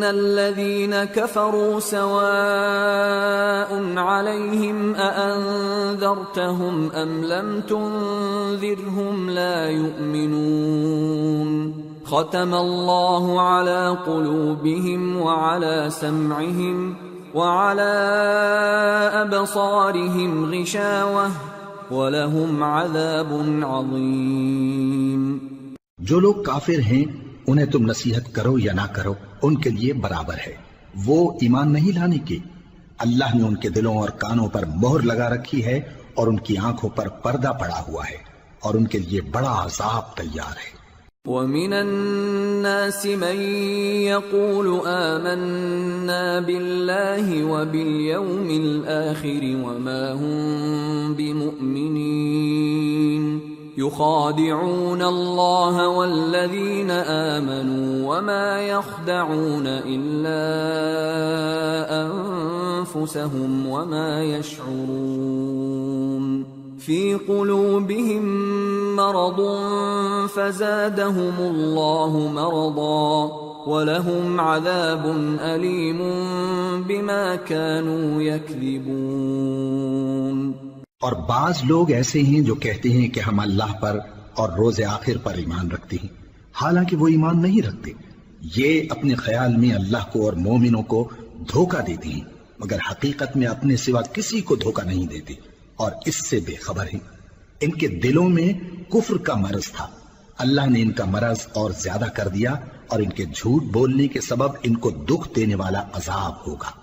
الذين كفروا سواء عليهم أأنذرتهم أم لم تنذرهم لا يؤمنون ختم الله على قلوبهم وعلى سمعهم وعلى أبصارهم غشاوة وَلَهُمْ عَذَابٌ عَظِيمٌ۔ جو لوگ کافر ہیں انہیں تم نصیحت کرو یا نہ کرو ان کے لیے برابر ہے، وہ ایمان نہیں لانے کے۔ اللہ نے ان کے دلوں اور کانوں پر مہر لگا رکھی ہے اور ان کی آنکھوں پر پردہ پڑا ہوا ہے اور ان کے لیے بڑا عذاب تیار ہے۔ وَمِنَ النَّاسِ مَن يَقُولُ آمَنَّا بِاللَّهِ وَبِالْيَوْمِ الْآخِرِ وَمَا هُم بِمُؤْمِنِينَ يُخَادِعُونَ اللَّهَ وَالَّذِينَ آمَنُوا وَمَا يَخْدَعُونَ إِلَّا أَنفُسَهُمْ وَمَا يَشْعُرُونَ فِي قُلُوبِهِم مَّرَضٌ فَزَادَهُمُ اللَّهُ مَرَضًا وَلَهُمْ عَذَابٌ أَلِيمٌ بِمَا كَانُوا يَكْذِبُونَ۔ اور بعض لوگ ایسے ہیں جو کہتے ہیں کہ ہم اللہ پر اور روز آخر پر ایمان رکھتے ہیں، حالانکہ وہ ایمان نہیں رکھتے۔ یہ اپنے خیال میں اللہ کو اور مومنوں کو دھوکہ دیتے ہیں، مگر حقیقت میں اپنے سوا کسی کو دھوکہ نہیں دیتے اور اس سے بے خبر ہیں۔ ان کے دلوں میں کفر کا مرض تھا، اللہ نے ان کا مرض اور زیادہ کر دیا اور ان کے جھوٹ بولنے کے سبب ان کو دکھ دینے والا عذاب ہوگا۔